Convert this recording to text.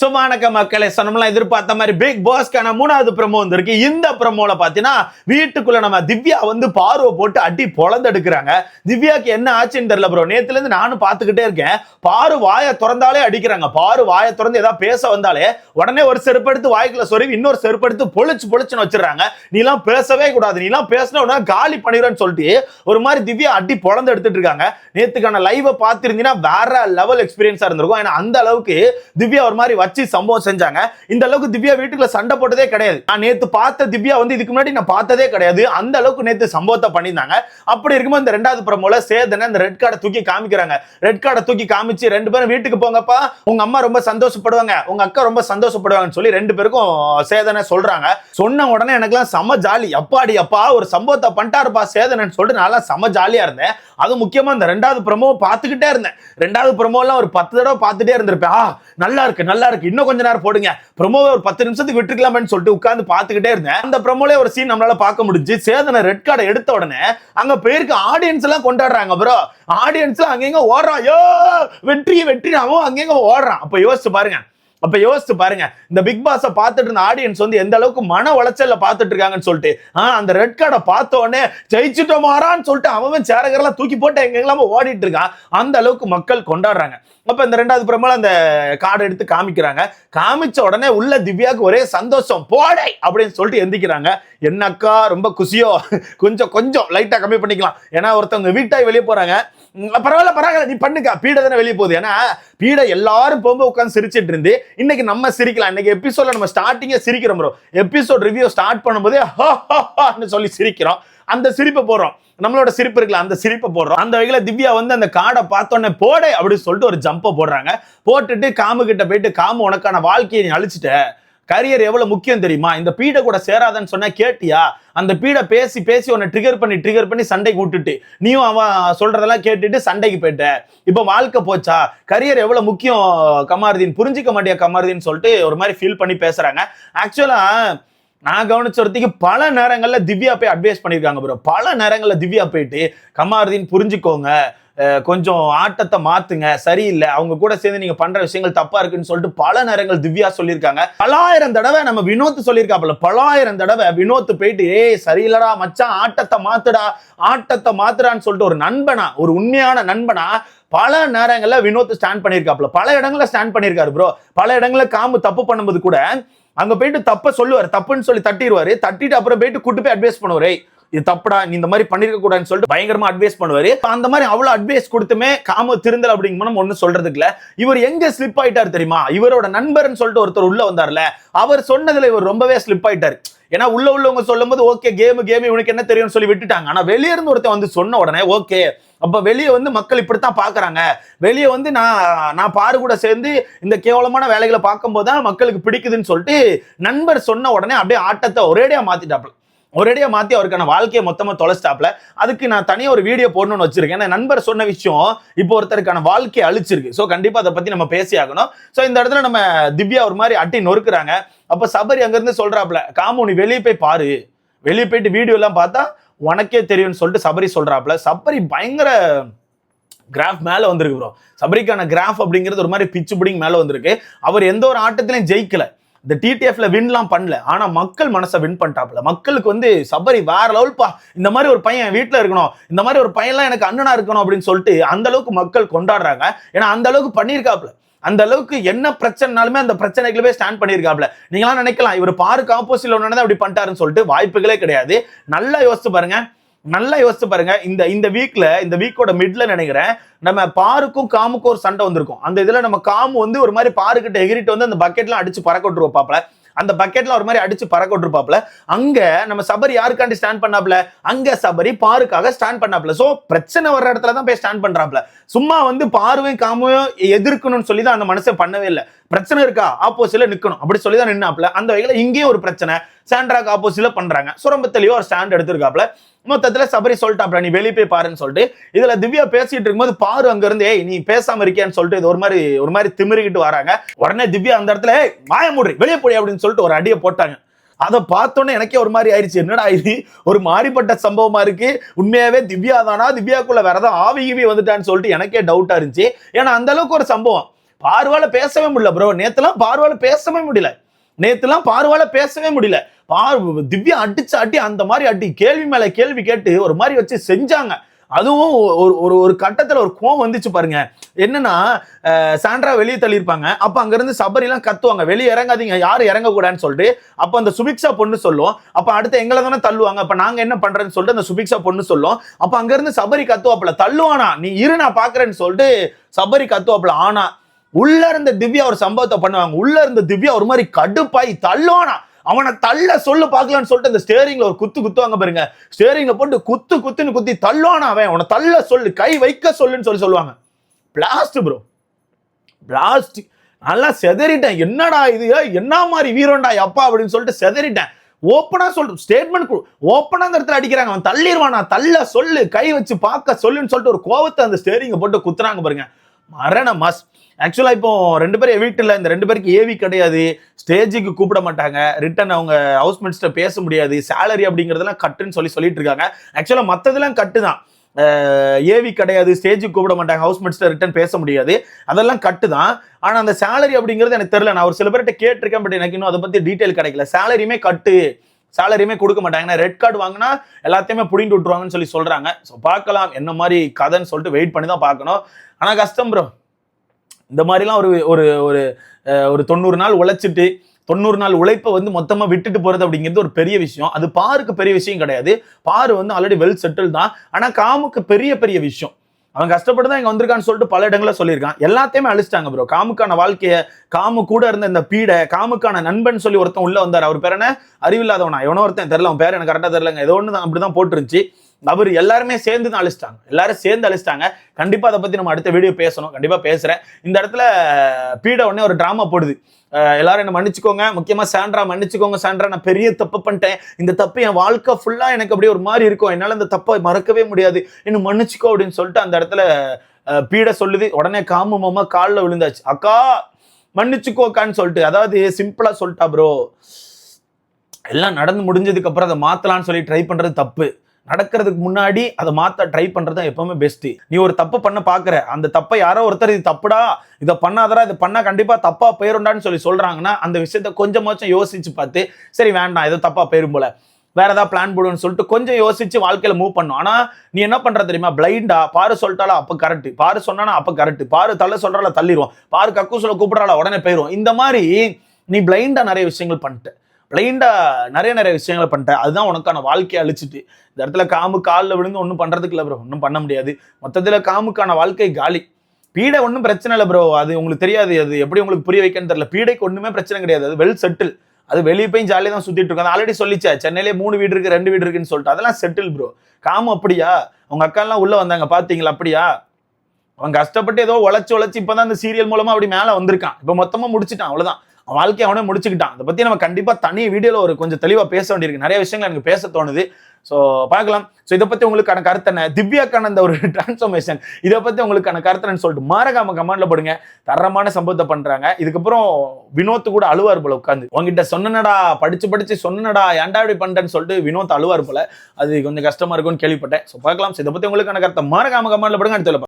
சுமானக்க மக்களே சொன்னோம்லாம் எதிர்பார்த்த மாதிரி பிக் பாஸ்க்கான 3வது ப்ரோமோ வந்திருக்கு. இந்த ப்ரோமோல பாத்தீங்கன்னா வீட்டுக்குள்ள நம்ம திவ்யா வந்து பார்வை போட்டு அடி பொளந்தெடுக்கிறாங்க. திவ்யாக்கு என்ன ஆச்சுன்னு தெரியல ப்ரோ. நேத்துல இருந்து நானும் பாத்துக்கிட்டே இருக்கேன். பாரு வாயை திறந்தாலே அடிக்கிறாங்க. பாரு வாயை திறந்து ஏதாவது பேச வந்தாலே உடனே ஒரு செருப்படுத்து வாய்க்குள்ள சொருவி இன்னொரு செருப்படுத்து பொழிச்சுன்னு வச்சிடறாங்க. நீ எல்லாம் பேசவே கூடாது, நீ எல்லாம் பேசின உடனே காலி பண்ணிடுறேன்னு சொல்லிட்டு ஒரு மாதிரி திவ்யா அடி பொளந்து எடுத்துட்டு இருக்காங்க. நேத்துக்கான லைவ் பாத்திருந்தீங்கன்னா வேற லெவல் எக்ஸ்பீரியன்ஸா இருந்திருக்கும். ஏன்னா அந்த அளவுக்கு திவ்யா ஒரு மாதிரி வச்சு சம்பவம் செஞ்சாங்க. இந்த அளவுக்கு திவ்யா வீட்டுக்குள்ள சண்டை போட்டதே கிடையாது. நான் நேத்து பார்த்த திவ்யா வந்து இதுக்கு முன்னாடி நான் பார்த்ததே கிடையாது. அந்த அளவுக்கு நேத்து சம்பவத்தை பண்ணியிருந்தாங்க. அப்படி இருக்கும்போது இந்த 2வது ப்ரோமோல சேதனை அந்த ரெட் கார்டை தூக்கி காமிக்கிறாங்க. ரெட் கார்டை தூக்கி காமிச்சு 2 பேரும் வீட்டுக்கு போங்கப்பா, உங்க அம்மா ரொம்ப சந்தோஷப்படுவாங்க, உங்க அக்கா ரொம்ப சந்தோஷப்படுவாங்கன்னு சொல்லி 2 பேருக்கும் சேதனை சொல்றாங்க. சொன்ன உடனே எனக்குலாம் செம ஜாலி. அப்பாடி அப்பா ஒரு சம்பவத்தை பண்ணிட்டாருப்பா சேதனைன்னு சொல்லிட்டு நான் செம ஜாலியா இருந்தேன். அது முக்கியமா இந்த 2வது ப்ரோமோ பார்த்துக்கிட்டே இருந்தேன். 2வது ப்ரோமோலாம் ஒரு 10 தடவை பார்த்துட்டே இருந்திருப்பேன். நல்லா இருக்கு, இன்னும் கொஞ்ச நேரம் போடுங்க, ப்ரோமோவை ஒரு 10 நிமிஷத்துக்கு விட்டுக்கலாம்னு சொல்லிட்டு உட்கார்ந்து பார்த்துக்கிட்டே இருந்தேன். அந்த ப்ரோமோல ஒரு சீன் நம்மளால பார்க்க முடிஞ்சு. சேதனை ரெட் கார்டை எடுத்த உடனே அங்க பேருக்கு ஆடியன்ஸ் எல்லாம் கொண்டாடுறாங்க ப்ரோ. ஆடியன்ஸ் அங்கங்க ஓடுறான், யோ வெற்றி அவன் அங்கங்க ஓடுறான். அப்ப யோசிச்சு பாருங்க இந்த பிக் பாஸ் பார்த்துட்டு இருந்த ஆடியன்ஸ் வந்து எந்த அளவுக்கு மன உளைச்சல்ல பார்த்துட்டு இருக்காங்கன்னு சொல்லிட்டு. அந்த ரெட் கார்டை பார்த்த உடனே ஜெயிச்சுட்டோமாறான்னு சொல்லிட்டு அவன் சேரகரெல்லாம் தூக்கி போட்டு எங்கெல்லாம் ஓடிட்டு இருக்கான். அந்த அளவுக்கு மக்கள் கொண்டாடுறாங்க. அப்ப இந்த 2வது ப்ரோமோல அந்த கார்டு எடுத்து காமிக்கிறாங்க. காமிச்ச உடனே உள்ள திவ்யாக்கு ஒரே சந்தோஷம், போடை அப்படின்னு சொல்லிட்டு எந்திக்கிறாங்க. என்னக்கா ரொம்ப குசியோ, கொஞ்சம் லைட்டா கம்மி பண்ணிக்கலாம். ஏன்னா ஒருத்தவங்க வீட்டாய் வெளியே போறாங்க. பரவாயில்ல நீ பண்ணுக்கா, பீடை தானே வெளியே போகுது. ஏன்னா பீடை எல்லாரும் போகும்போது உட்காந்து சிரிச்சிட்டு இருந்து இன்னைக்கு நம்ம சிரிக்கலாம். இன்னைக்கு எபிசோட்ல நம்ம ஸ்டார்டிங்கே சிரிக்கிறோம் ப்ரோ. எபிசோட் ரிவ்யூ ஸ்டார்ட் பண்ணும்போதே சொல்லி சிரிக்கிறோம். அந்த சிரிப்பை போடுறோம், நம்மளோட சிரிப்பு இருக்குல்ல அந்த சிரிப்பை போடுறோம். அந்த வகையில திவ்யா வந்து அந்த கார்டை பார்த்தோன்னே போடே அப்படின்னு சொல்லிட்டு ஒரு ஜம்பை போடுறாங்க. போட்டுட்டு காமு கிட்ட போயிட்டு, காமு உனக்கான வாழ்க்கையை நீ அழிச்சிட்ட, கரியர் எவ்வளவு முக்கியம் தெரியுமா, இந்த பீடை கூட சேராதன்னு சொன்னா கேட்டியா, அந்த பீடை பேசி உன்னை ட்ரிகர் பண்ணி சண்டைக்கு விட்டுட்டு நீயும் அவன் சொல்றதெல்லாம் கேட்டுட்டு சண்டைக்கு போயிட்ட. இப்ப வாழ்க்கை போச்சா, கரியர் எவ்வளவு முக்கியம் கமாருதீன், புரிஞ்சிக்க மாட்டியா கமாருதீன் சொல்லிட்டு ஒரு மாதிரி ஃபீல் பண்ணி பேசுறாங்க. ஆக்சுவலா நான் கவனிச்ச ஒருத்திக்கு பல நேரங்கள்ல திவ்யா போய் அட்வைஸ் பண்ணிருக்காங்க ப்ரோ. பல நேரங்கள்ல திவ்யா போயிட்டு கமாருதீன் புரிஞ்சுக்கோங்க, கொஞ்சம் ஆட்டத்தை மாத்துங்க, சரியில்லை, அவங்க கூட சேர்ந்து நீங்க பண்ற விஷயங்கள் தப்பா இருக்குன்னு சொல்லிட்டு பல நேரங்கள் திவ்யா சொல்லியிருக்காங்க. பலாயிரம் தடவை நம்ம வினோத் சொல்லியிருக்காப்புல, பலாயிரம் தடவை வினோத் போயிட்டு சரியில்லடா மச்சான், ஆட்டத்தை மாத்துடான்னு சொல்லிட்டு ஒரு நண்பனா, ஒரு உண்மையான நண்பனா பல நேரங்கள்ல வினோத் ஸ்டாண்ட் பண்ணியிருக்காப்புல, பல இடங்கள்ல ஸ்டாண்ட் பண்ணியிருக்காரு ப்ரோ. பல இடங்கள்ல காமு தப்பு பண்ணும்போது கூட அங்க போயிட்டு தப்ப சொல்லுவாரு, தப்புன்னு சொல்லி தட்டிடுவாரு. தட்டிட்டு அப்புறம் போயிட்டு கூட்டு போய் அட்வைஸ் பண்ணுவாரு, இது தப்புடா, நீ இந்த மாதிரி பண்ணிருக்க கூடாதுன்னு சொல்லிட்டு பயங்கரமா அட்வைஸ் பண்ணுவாரு. அந்த மாதிரி அவ்வளவு அட்வைஸ் கொடுத்துமே காம திருந்தல் அப்படிங்கும் ஒண்ணு சொல்றதுக்கு இல்ல. இவர் எங்க ஸ்லிப் ஆயிட்டாரு தெரியுமா, இவரோட நண்பர்னு சொல்லிட்டு ஒருத்தர் உள்ள வந்தார்ல, அவர் சொன்னதுல இவர் ரொம்பவே ஸ்லிப் ஆயிட்டாரு. ஏன்னா உள்ளவங்க சொல்லும் போது ஓகே கேம் இவனுக்கு என்ன தெரியும்னு சொல்லி விட்டுட்டாங்க. ஆனா வெளியே இருந்து ஒருத்தன் வந்து சொன்ன உடனே ஓகே, அப்ப வெளியே வந்து மக்கள் இப்படித்தான் பாக்குறாங்க, வெளியே வந்து நான் பாரு கூட சேர்ந்து இந்த கேவலமான வேலைகளை பார்க்கும் போதுதான் மக்களுக்கு பிடிக்குதுன்னு சொல்லிட்டு நண்பர் சொன்ன உடனே அப்படியே ஆட்டத்தை ஒரேடியா மாத்தி அவருக்கான வாழ்க்கையை மொத்தமா தொலைச்சிட்டாப்ல. அதுக்கு நான் தனியா ஒரு வீடியோ போடணும்னு வச்சிருக்கேன். நண்பர் சொன்ன விஷயம் இப்போ ஒருத்தருக்கான வாழ்க்கையை அழிச்சிருக்கு. சோ கண்டிப்பா அதை பத்தி நம்ம பேசி ஆகணும். சோ இந்த இடத்துல நம்ம திவ்யா ஒரு மாதிரி அட்டி நொறுக்குறாங்க. அப்ப சபரி அங்க இருந்து சொல்றாப்ல, காமு நீ வெளியே போய் பாரு, வெளியே போயிட்டு வீடியோ எல்லாம் பார்த்தா உனக்கே தெரியும்னு சொல்லிட்டு சபரி சொல்றாப்ல. சபரி பயங்கர கிராஃப் மேல வந்திருக்கு ப்ரோ. சபரிக்கான கிராஃப் அப்படிங்கிறது ஒரு மாதிரி பிச்சு பிடிங்க மேல வந்திருக்கு. அவர் எந்த ஒரு ஆட்டத்திலையும் ஜெயிக்கல, இந்த டிடிஎஃப்ல வின்லாம் பண்ணல, ஆனா மக்கள் மனசை வின் பண்ணிட்டாப்ல. மக்களுக்கு வந்து சபரி வேற லெவல்ப்பா, இந்த மாதிரி ஒரு பையன் வீட்டுல இருக்கணும், இந்த மாதிரி ஒரு பையன்லாம் எனக்கு அண்ணனா இருக்கணும் அப்படின்னு சொல்லிட்டு அந்த அளவுக்கு மக்கள் கொண்டாடுறாங்க. ஏன்னா அந்த அளவுக்கு பண்ணியிருக்காப்ல, அந்த அளவுக்கு என்ன பிரச்சனைனாலுமே அந்த பிரச்சனைகளே ஸ்டாண்ட் பண்ணியிருக்காப்ல. நீங்களாம் நினைக்கலாம் இவர் பாருக்கு ஆப்போசிட்ல ஒன்னு அப்படி பண்ணிட்டாருன்னு சொல்லிட்டு, வாய்ப்புகளே கிடையாது. நல்லா யோசிச்சு பாருங்க. இந்த வீக்கோட மிட்ல நினைக்கிறேன் நம்ம பாருக்கும் காமுக்கும் ஒரு சண்டை வந்திருக்கும். அந்த இதுல நம்ம காமு வந்து ஒரு மாதிரி பாருக்கிட்ட எகிரிட்டு வந்து அந்த பக்கெட்லாம் அடிச்சு பறக்க விட்டுருப்பாப்ல. அந்த பக்கெட்ல ஒரு மாதிரி அடிச்சு பறக்க விட்டுருப்பாப்ல. அங்க நம்ம சபரி யாருக்காண்டி ஸ்டாண்ட் பண்ணாப்ல, அங்க சபரி பாருக்காக ஸ்டாண்ட் பண்ணாப்ல. சோ பிரச்சனை வர்ற இடத்துல தான் போய் ஸ்டாண்ட் பண்றாப்ல. சும்மா வந்து பார்வையும் காமையும் எதிர்க்கணும்னு சொல்லி தான் அந்த மனுஷன் பண்ணவே இல்லை. பிரச்சனை இருக்கா ஆப்போசிட்ல நிக்கணும் அப்படி சொல்லி தான் நின்னாப்ல. அந்த வகையில இங்கேயும் ஒரு பிரச்சனை சாண்ட்ராக்கு ஆப்போசிட்ல பண்றாங்க. சுரம்பத்திலேயோ ஒரு ஸ்டாண்ட் எடுத்திருக்காப்ல. மொத்தத்துல சபரி சொல்லிட்டாப்ல, நீ வெளியே போய் பாருன்னு சொல்லிட்டு. இதுல திவ்யா பேசிட்டு இருக்கும்போது பாரு அங்க இருந்து நீ பேசாம இருக்கியான்னு சொல்லிட்டு இது ஒரு மாதிரி திமிரிக்கிட்டு வராங்க. உடனே திவ்யா அந்த இடத்துல வாய மூடி வெளியே போய் அப்படின்னு சொல்லிட்டு ஒரு அடியை போட்டாங்க. அதை பார்த்தோன்னே எனக்கே ஒரு மாதிரி ஆயிடுச்சு, என்னடா இது ஒரு மாறிப்பட்ட சம்பவமா இருக்கு, உண்மையாவே திவ்யா தானா, திவ்யாக்குள்ள வேற ஏதாவது ஆவி வந்துட்டான்னு சொல்லிட்டு எனக்கே டவுட்டா இருந்துச்சு. ஏன்னா அந்த அளவுக்கு ஒரு சம்பவம் பார்வால பேசவே முடியல ப்ரோ. நேத்துலாம் பார்வால பேசவே முடியல. திவ்யா அடிச்ச அடி, அந்த மாதிரி அடி, கேள்வி மேல கேள்வி கேட்டு ஒரு மாதிரி வச்சு செஞ்சாங்க. அதுவும் ஒரு கட்டத்துல ஒரு கோவம் வந்துச்சு பாருங்க. என்னன்னா சாண்ட்ரா வெளியே தள்ளியிருப்பாங்க. அப்ப அங்க இருந்து சபரி எல்லாம் கத்துவாங்க, வெளியே இறங்காதீங்க, யாரும் இறங்க கூடாதுன்னு சொல்லிட்டு. அப்ப அந்த சுபிக்ஷா பொண்ணு சொல்லும், அப்ப அடுத்து எங்களை தானே தள்ளுவாங்க, அப்ப நாங்க என்ன பண்றேன்னு சொல்லிட்டு அந்த சுபிக்ஷா பொண்ணு சொல்லும். அப்ப அங்க இருந்து சபரி கத்துவாப்புல, தள்ளுவானா நீ இரு நான் பாக்குறேன்னு சொல்லிட்டு சபரி கத்துவாப்புல. ஆனா உள்ள இருந்த திவ்யா ஒரு சம்பவத்தை பண்ணுவாங்க. உள்ள இருந்த திவ்யா ஒரு மாதிரி கடுப்பாய் தள்ளுவானா, அவனை தள்ள சொல்லு பாக்கலான்னு சொல்லிட்டு அந்த ஸ்டேரிங்ல ஒரு குத்துவாங்க பாருங்க. ஸ்டேரிங்ல போட்டு குத்துன்னு குத்தி தள்ளுவானா, அவன் அவனை தள்ள சொல்லு, கை வைக்க சொல்லுன்னு சொல்லுவாங்க. Blast bro, blast. நல்லா செதறிட்டேன், என்னடா இது, என்ன மாதிரி வீரன்டா அப்பா அப்படின்னு சொல்லிட்டு செதறிட்டேன். ஓப்பனா சொல்ற ஸ்டேட்மெண்ட், ஓப்பனா அந்த இடத்துல அடிக்கிறாங்க, அவன் தள்ளிடுவானா, தள்ள சொல்லு, கை வச்சு பார்க்க சொல்லுன்னு சொல்லிட்டு ஒரு கோவத்தை அந்த ஸ்டேரிங்க போட்டு குத்துறாங்க பாருங்க. மரண மாஸ். ஆக்சுவலா இப்போ 2 பேரும் வீட்டுல, இந்த 2 பேருக்கு ஏவி கிடையாது, ஸ்டேஜுக்கு கூப்பிட மாட்டாங்க, ரிட்டன் அவங்க ஹவுஸ்மேட்ஸ்ட பேச முடியாது, சேலரி அப்படிங்கறதெல்லாம் கட்டுன்னு சொல்லிட்டு இருக்காங்க. ஆக்சுவலா மத்ததெல்லாம் கட்டு தான், ஏவி கிடையாது, ஸ்டேஜுக்கு கூப்பிட மாட்டாங்க, ஹவுஸ்மேட்ஸ்ட ரிட்டன் பேச முடியாது, அதெல்லாம் கட்டு தான். ஆனா அந்த சேலரி அப்படிங்கிறது எனக்கு தெரியல. நான் ஒரு சில பேர்கிட்ட கேட்டிருக்கேன், பட் எனக்கு இன்னும் அதை பத்தி டீட்டெயில் கிடைக்கல. சேலரியுமே கட்டு, சேலரியுமே கொடுக்க மாட்டாங்க. ரெட் கார்டு வாங்கினா எல்லாத்தையுமே புடிங்கிட்டு விட்டுருவாங்கன்னு சொல்றாங்க. ஸோ பார்க்கலாம் என்ன மாதிரி கதைன்னு சொல்லிட்டு வெயிட் பண்ணி தான் பார்க்கணும். ஆனா கஷ்டம் ப்ரோ, இந்த மாதிரிலாம் ஒரு ஒரு ஒரு 90 நாள் உழைச்சிட்டு 90 நாள் உழைப்பை வந்து மொத்தமா விட்டுட்டு போறது அப்படிங்கிறது ஒரு பெரிய விஷயம். அது பாருக்கு பெரிய விஷயம் கிடையாது. பாரு வந்து ஆல்ரெடி வெல் செட்டில் தான். ஆனா காமுக்கு பெரிய விஷயம். அவன் கஷ்டப்பட்டு தான் இங்க வந்திருக்கான்னு சொல்லிட்டு பல இடங்கள சொல்லியிருக்கான். எல்லாத்தையுமே அழிச்சிட்டாங்க ப்ரோ. காமுக்கான வாழ்க்கைய, காமு கூட இருந்த இந்த பீடை, காமுக்கான நண்பன் சொல்லி ஒருத்தன் உள்ள வந்தார். அவர் பேர் என்ன, அறிவில்லாதவனா எவனோ ஒருத்தன், தெரியல, அவன் பேர் எனக்கு கரெக்டா தெரியலங்க, ஏதோ ஒன்று தான் அப்படிதான் போட்டுருந்துச்சு. அவர் எல்லாருமே சேர்ந்து தான் அழிச்சிட்டாங்க, எல்லாரும் சேர்ந்து அழிச்சிட்டாங்க. கண்டிப்பா அதை பத்தி நம்ம அடுத்த வீடியோ பேசணும், கண்டிப்பா பேசுறேன். இந்த இடத்துல பீட உடனே ஒரு டிராமா போடுது, எல்லாரும் என்ன மன்னிச்சுக்கோங்க, முக்கியமா சாண்ட்ரா மன்னிச்சுக்கோங்க, சாண்ட்ரா நான் பெரிய தப்பு பண்ணிட்டேன், இந்த தப்பு என் வாழ்க்கை ஃபுல்லா எனக்கு அப்படியே ஒரு மாதிரி இருக்கும், என்னால இந்த தப்பை மறக்கவே முடியாது, இன்னும் மன்னிச்சுக்கோ அப்படின்னு சொல்லிட்டு அந்த இடத்துல பீட சொல்லுது. உடனே காமு மாமா காலில் விழுந்தாச்சு, அக்கா மன்னிச்சுக்கோக்கான்னு சொல்லிட்டு. அதாவது சிம்பிளா சொல்லிட்டா ப்ரோ, எல்லாம் நடந்து முடிஞ்சதுக்கு அப்புறம் அதை மாத்தலாம்னு சொல்லி ட்ரை பண்றது தப்பு. நடக்கிறதுக்கு முன்னாடி அதை மாத்த ட்ரை பண்றது எப்பவுமே பெஸ்ட். நீ ஒரு தப்பு பண்ண பாக்குற, அந்த தப்பை யாரோ ஒருத்தர் இது தப்புடா, இதை பண்ணாதரா, இது பண்ணா கண்டிப்பா தப்பா போயிருண்டான்னு சொல்றாங்கன்னா அந்த விஷயத்த கொஞ்சமாச்சும் யோசிச்சு பார்த்து, சரி வேண்டாம் ஏதோ தப்பா போயிரும் போல, வேற ஏதாவது பிளான் போடுன்னு சொல்லிட்டு கொஞ்சம் யோசிச்சு வாழ்க்கையில மூவ் பண்ணும். ஆனா நீ என்ன பண்ற தெரியுமா, பிளைண்டா பாரு சொல்லிட்டாலா அப்ப கரெக்ட், பாரு சொன்னானா அப்ப கரெக்ட், பாரு தள்ள சொல்றாளா தள்ளிடுவோம், பாரு கக்கூசுல கூப்பிடுறாளா உடனே போயிரும். இந்த மாதிரி நீ பிளைண்டா நிறைய விஷயங்கள் பண்ணிட்ட, பிளைண்டா நிறைய விஷயங்களை பண்ணிட்டேன். அதுதான் உனக்கான வாழ்க்கையை அழிச்சிட்டு. இந்த இடத்துல காமு காலில் விழுந்து ஒன்றும் பண்றதுக்கு இல்லை ப்ரோ, ஒன்றும் பண்ண முடியாது. மொத்தத்தில் காமுக்கான வாழ்க்கை காலி. பீடை ஒன்றும் பிரச்சனை இல்லை ப்ரோ, அது உங்களுக்கு தெரியாது, அது எப்படி உங்களுக்கு புரிய வைக்கன்னு தெரியல. பீடைக்கு ஒன்றுமே பிரச்சனை கிடையாது, அது வெல் செட்டில். அது வெளியே போய் ஜாலியாக தான் சுத்திட்டு இருக்கோம். ஆல்ரெடி சொல்லிச்சா சென்னையிலே 3 வீடு இருக்கு, 2 வீடு இருக்குன்னு சொல்லிட்டு, அதெல்லாம் செட்டில் ப்ரோ. காமு அப்படியா, அவங்க அக்கா எல்லாம் உள்ள வந்தாங்க பாத்தீங்களா, அப்படியா, அவன் கஷ்டப்பட்டு ஏதோ உழைச்சு இப்பதான் இந்த சீரியல் மூலமா அப்படி மேல வந்திருக்கான், இப்ப மொத்தமா முடிச்சுட்டான், அவ்வளவுதான் வாழ்க்கையை அவனே முடிச்சுக்கிட்டான். அதை பத்தி நம்ம கண்டிப்பா தனி வீடியோல ஒரு கொஞ்சம் தெளிவா பேச வேண்டியிருக்கு, நிறைய விஷயங்கள் எனக்கு பேச தோணுது. ஸோ பார்க்கலாம். ஸோ இதை பத்தி உங்களுக்கான கருத்து என்ன, திவ்யாக்கான அந்த ஒரு டிரான்ஸ்ஃபர்மேஷன், இதை பத்தி உங்களுக்கான கருத்துன்னு சொல்லிட்டு மறக்காம கமெண்ட்ல போடுங்க. தரமான சம்பவத்தை பண்றாங்க. இதுக்கப்புறம் வினோத் கூட அழுவார் போல உட்காந்து, உங்ககிட்ட சொன்னடா, படிச்சு சொன்னடா, ஏன்டா இப்படி பண்றேன்னு சொல்லிட்டு வினோத் அழுவார் போல. அது கொஞ்சம் கஷ்டமா இருக்கும்னு கேள்விப்பட்டேன். ஸோ பார்க்கலாம். இதை பத்தி உங்களுக்கான கருத்தை மறக்காம கமெண்ட்ல போடுங்க. அடுத்த